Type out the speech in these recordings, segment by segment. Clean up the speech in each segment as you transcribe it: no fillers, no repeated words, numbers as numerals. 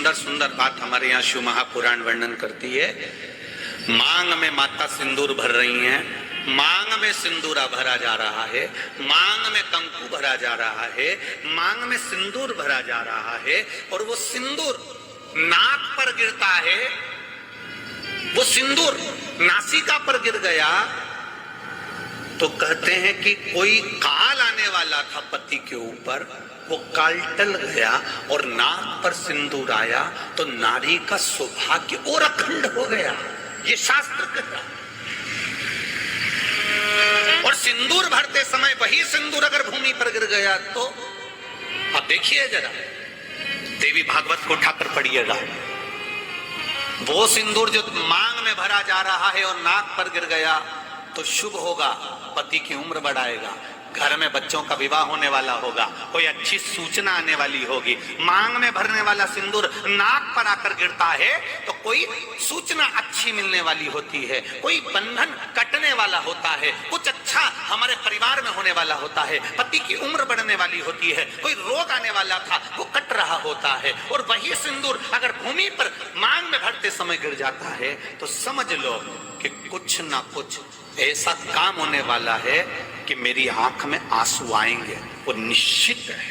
सुंदर सुंदर बात हमारे यहाँ शिव महापुराण वर्णन करती है। मांग में माता सिंदूर भर रही हैं, मांग में सिंदूरा भरा जा रहा है, मांग में कंकु भरा जा रहा है, मांग में सिंदूर भरा जा रहा है, और वो सिंदूर नाक पर गिरता है। वो सिंदूर नासिका पर गिर गया तो कहते हैं कि कोई काल आने वाला था पति के ऊपर, वो काल टल गया और नाक पर सिंदूर आया तो नारी का सौभाग्य और अखंड हो गया, ये शास्त्र कहता। और सिंदूर भरते समय वही सिंदूर अगर भूमि पर गिर गया तो अब देखिए जरा, देवी भागवत को उठाकर पढ़िएगा, वो सिंदूर जो मांग में भरा जा रहा है और नाक पर गिर गया तो शुभ होगा, पति की उम्र बढ़ाएगा, घर में बच्चों का विवाह होने वाला होगा, कोई अच्छी सूचना आने वाली होगी। मांग में भरने वाला सिंदूर नाक पर आकर गिरता है तो कोई सूचना अच्छी मिलने वाली होती है, कोई बंधन कटने वाला होता है, कुछ अच्छा हमारे परिवार में होने वाला होता है, पति की उम्र बढ़ने वाली होती है, कोई रोग आने वाला था वो कट रहा होता है। और वही सिंदूर अगर भूमि पर मांग में भरते समय गिर जाता है तो समझ लो कि कुछ ना कुछ ऐसा काम होने वाला है कि मेरी आंख में आंसू आएंगे, वो निश्चित है,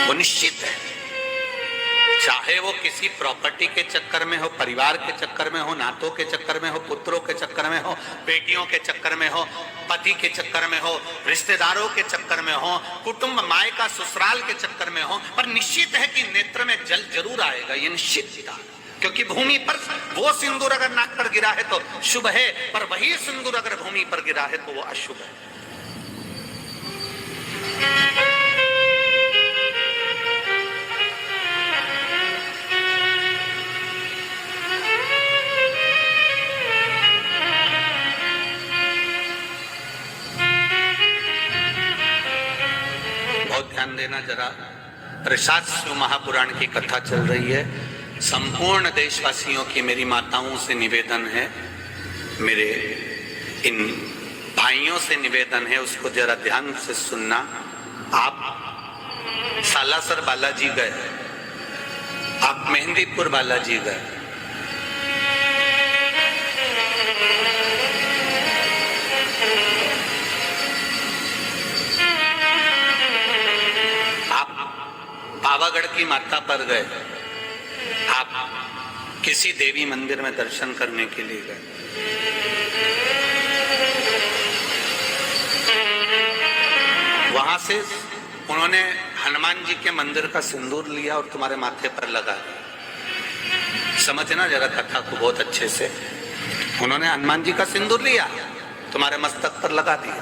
वो निश्चित है। चाहे वो किसी प्रॉपर्टी के चक्कर में हो, परिवार के चक्कर में हो, नातों के चक्कर में हो, पुत्रों के चक्कर में हो, बेटियों के चक्कर में हो, पति के चक्कर में हो, रिश्तेदारों के चक्कर में हो, कुटुंब मायका ससुराल के चक्कर में हो, पर निश्चित है कि नेत्र में जल जरूर आएगा, ये निश्चित था। क्योंकि भूमि पर वो सिंदूर अगर नाक पर गिरा है तो शुभ है, पर वही सिंदूर अगर भूमि पर गिरा है तो वो अशुभ है। बहुत ध्यान देना जरा, ऋषाद शिव महापुराण की कथा चल रही है। संपूर्ण देशवासियों की मेरी माताओं से निवेदन है, मेरे इन भाइयों से निवेदन है, उसको जरा ध्यान से सुनना। आप सालासर बालाजी गए, आप मेहंदीपुर बालाजी गए, आप पावागढ़ की माता पर गए, आप किसी देवी मंदिर में दर्शन करने के लिए गए, वहां से उन्होंने हनुमान जी के मंदिर का सिंदूर लिया और तुम्हारे माथे पर लगा दिया। समझना जरा कथा को बहुत अच्छे से। उन्होंने हनुमान जी का सिंदूर लिया, तुम्हारे मस्तक पर लगा दिया।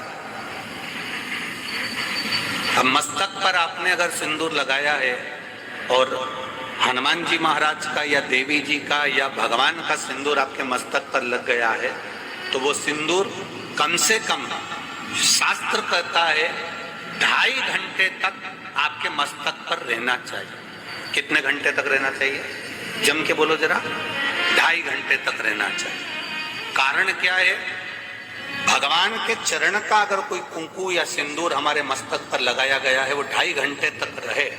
अब मस्तक पर आपने अगर सिंदूर लगाया है और हनुमान जी महाराज का या देवी जी का या भगवान का सिंदूर आपके मस्तक पर लग गया है तो वो सिंदूर कम से कम शास्त्र कहता है 2.5 घंटे तक आपके मस्तक पर रहना चाहिए। कितने घंटे तक रहना चाहिए? जम के बोलो जरा। 2.5 घंटे तक रहना चाहिए। कारण क्या है? भगवान के चरण का अगर कोई कुंकू या सिंदूर हमारे मस्तक पर लगाया गया है, वो 2.5 घंटे तक रहे,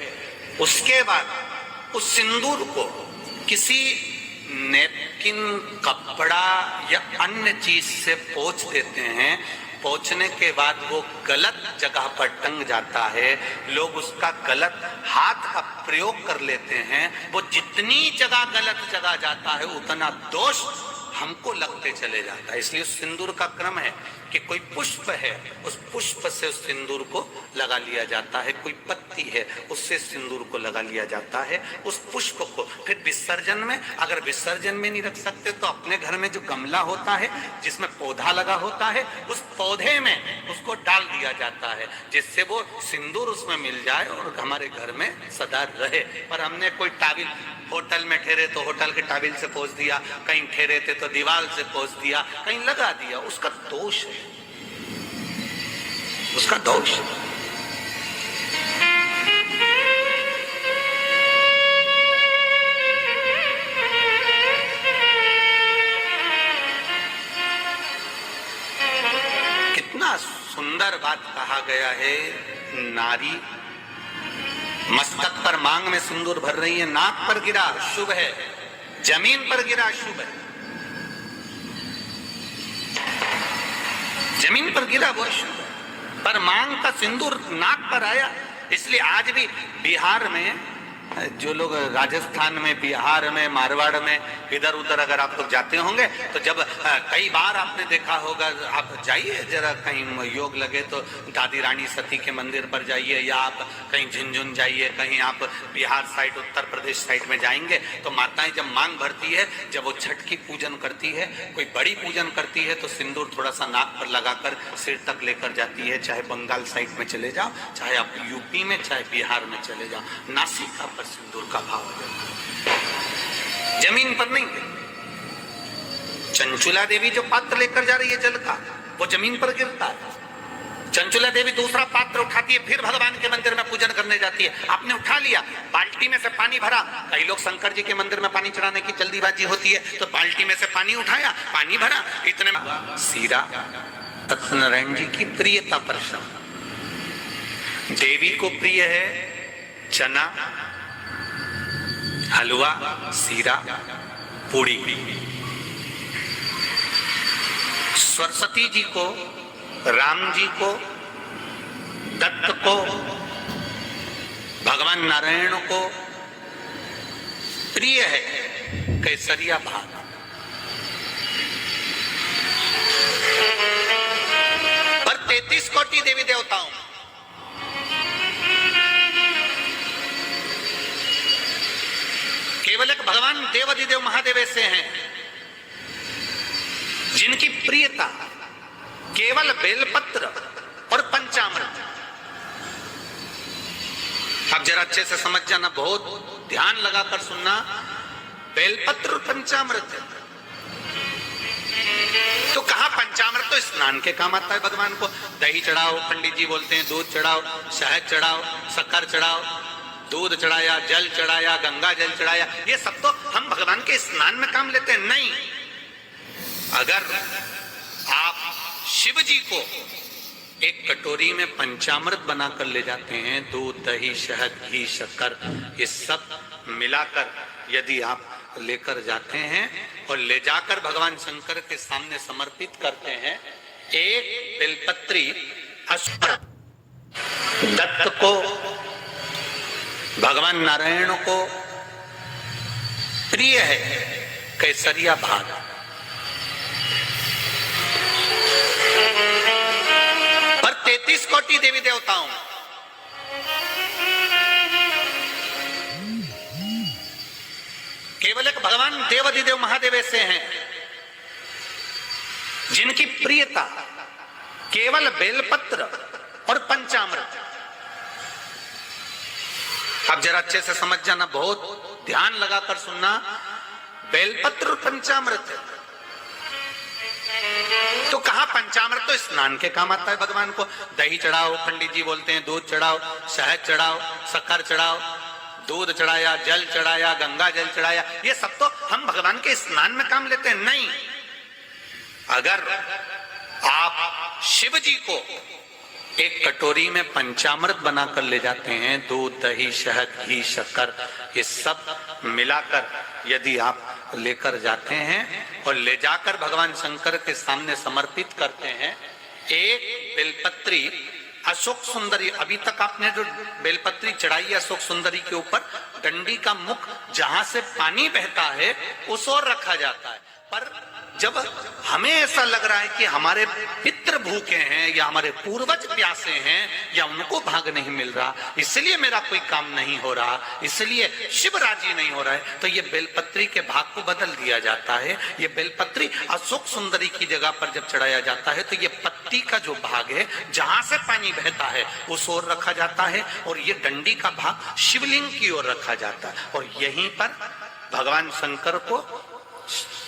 उसके बाद उस सिंदूर को किसी नैपकिन, कपड़ा या अन्य चीज से पोंछ देते हैं। पोंछने के बाद वो गलत जगह पर टंग जाता है, लोग उसका गलत हाथ का प्रयोग कर लेते हैं। वो जितनी जगह गलत जगह जाता है उतना दोष हमको लगते चले जाता है। इसलिए उस सिंदूर का क्रम है कि कोई पुष्प है, उस पुष्प से उस सिंदूर को लगा लिया जाता है, कोई पत्ती है उससे सिंदूर को लगा लिया जाता है। उस पुष्प को फिर विसर्जन में, अगर विसर्जन में नहीं रख सकते तो अपने घर में जो गमला होता है जिसमें पौधा लगा होता है, उस पौधे में उसको डाल दिया जाता है, जिससे वो सिंदूर उसमें मिल जाए और हमारे घर में सदा रहे। पर हमने कोई टाविल, होटल में ठहरे तो होटल के टाविल से पोंछ दिया, कहीं ठहरे थे तो दीवार से पोंछ दिया, कहीं लगा दिया, उसका दोष है, उसका दोष। कितना सुंदर बात कहा गया है। नारी मस्तक पर मांग में सिंदूर भर रही है, नाक पर गिरा शुभ है, जमीन पर गिरा शुभ है, जमीन पर गिरा वो शुभ है, पर मांग का सिंदूर नाक पर आया। इसलिए आज भी बिहार में जो लोग राजस्थान में, बिहार में, मारवाड़ में इधर उधर अगर आप लोग जाते होंगे तो जब कई बार आपने देखा होगा, आप जाइए जरा कहीं योग लगे तो दादी रानी सती के मंदिर पर जाइए, या आप कहीं झुंझुन जाइए, कहीं आप बिहार साइड, उत्तर प्रदेश साइड में जाएंगे तो माताएं जब मांग भरती है, जब वो छठ की पूजन करती है, कोई बड़ी पूजन करती है, तो सिंदूर थोड़ा सा नाक पर लगाकर सिर तक लेकर जाती है। चाहे बंगाल साइड में चले जाओ, चाहे आप यूपी में, चाहे बिहार में चले जाओ, नासिका पर सिंदूर का भाव हो जाता है, जमीन पर नहीं। चंचुला देवी जो पात्र लेकर जा रही है जल का, वो जमीन पर गिरता है। चंचुला देवी दूसरा पात्र उठाती है, फिर भगवान के मंदिर में पूजन करने जाती है। आपने उठा लिया, बाल्टी में से पानी भरा, कई लोग शंकर जी के मंदिर में पानी चढ़ाने की जल्दीबाजी होती है, तो बाल्टी में से पानी उठाया, पानी भरा, इतने में सीरा सत्यनारायण जी की प्रियता प्रश्न। देवी को प्रिय है चना, हलवा, सीरा, पूड़ी। सरस्वती जी को, राम जी को, दत्त को, भगवान नारायण को प्रिय है केसरिया भात। पर 33 कोटि देवी देवताओं, केवल एक भगवान देवाधिदेव महादेव ऐसे हैं जिनकी प्रियता केवल बेलपत्र और पंचामृत। अब जरा अच्छे से समझ जाना, बहुत ध्यान लगाकर सुनना, बेलपत्र और पंचामृत है। तो कहा पंचामृत तो स्नान के काम आता है भगवान को। दही चढ़ाओ, पंडित जी बोलते हैं, दूध चढ़ाओ, शहद चढ़ाओ, शक्कर चढ़ाओ, दूध चढ़ाया, जल चढ़ाया, गंगा जल चढ़ाया, ये सब तो हम भगवान के स्नान में काम लेते हैं। नहीं, अगर आप शिव जी को एक कटोरी में पंचामृत बनाकर ले जाते हैं, दूध, दही, शहद, घी, शक्कर, ये सब मिलाकर यदि आप लेकर जाते हैं और ले जाकर भगवान शंकर के सामने समर्पित करते हैं, एक बेलपत्री दत्त को, भगवान नारायण को प्रिय है केसरिया भात। पर 33 कोटि देवी देवताओं, केवल एक भगवान देवाधिदेव महादेव ऐसे हैं जिनकी प्रियता केवल बेलपत्र और पंचामृत। अब जरा अच्छे से समझ जाना, बहुत ध्यान लगाकर सुनना, बेलपत्र और पंचामृत है। तो कहा पंचामृत तो स्नान के काम आता है भगवान को। दही चढ़ाओ, पंडित जी बोलते हैं, दूध चढ़ाओ, शहद चढ़ाओ, शक्कर चढ़ाओ, दूध चढ़ाया, जल चढ़ाया, गंगा जल चढ़ाया, ये सब तो हम भगवान के स्नान में काम लेते हैं। नहीं, अगर आप शिव जी को एक कटोरी में पंचामृत बनाकर ले जाते हैं, दूध, दही, शहद, घी, शक्कर, ये सब मिलाकर यदि आप लेकर जाते हैं और ले जाकर भगवान शंकर के सामने समर्पित करते हैं, एक बेलपत्री अशोक सुंदरी, अभी तक आपने जो बेलपत्री चढ़ाई है अशोक सुंदरी के ऊपर, डंडी का मुख जहां से पानी बहता है उस ओर रखा जाता है। पर जब हमें ऐसा लग रहा है कि हमारे पितृ भूखे हैं या हमारे पूर्वज प्यासे हैं या उनको भाग नहीं मिल रहा, इसलिए मेरा कोई काम नहीं हो रहा, इसलिए शिव राजी नहीं हो रहा है, तो ये बेलपत्री के भाग को बदल दिया जाता है। ये बेलपत्री अशोक सुंदरी की जगह पर जब चढ़ाया जाता है तो ये पत्ती का जो भाग है जहां से पानी बहता है उस ओर रखा जाता है, और ये डंडी का भाग शिवलिंग की ओर रखा जाता है। और यहीं पर भगवान शंकर को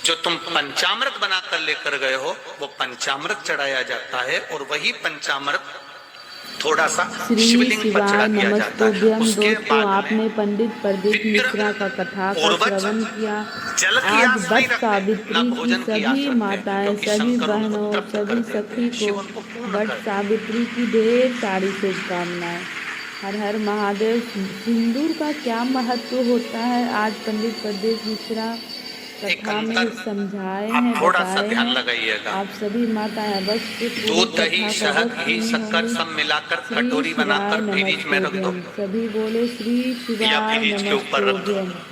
जो तुम पंचामृत बनाकर लेकर गए हो वो पंचामृत चढ़ाया जाता है, और वही पंचामृत थोड़ा सा शिवलिंग पर चढ़ा दिया जाता है। उसके बाद आपने पंडित प्रदीप मिश्रा का कथा का श्रवण किया। आज वट सावित्री की सभी माताएं, सभी बहनों, सभी सखी को वट सावित्री की ढेर सारी शुभकामनाएं। हर हर महादेव। सिंदूर का क्या महत्व होता है, आज पंडित प्रदेश मिश्रा कथा में समझाए हैं, थोड़ा सा बताए ध्यान हैं। लगाइएगा। आप सभी माताएं अवश्य पूरी दूध दही कथा शहद अवश्य घी सुनी शक्कर होंगी। सब मिलाकर श्री कटोरी शिवाय बनाकर फ्रिज में रख दो नमस्तुभ्यं। सभी बोले श्री या शिवाय फ्रिज के ऊपर रख दो। नमस्तुभ्यं।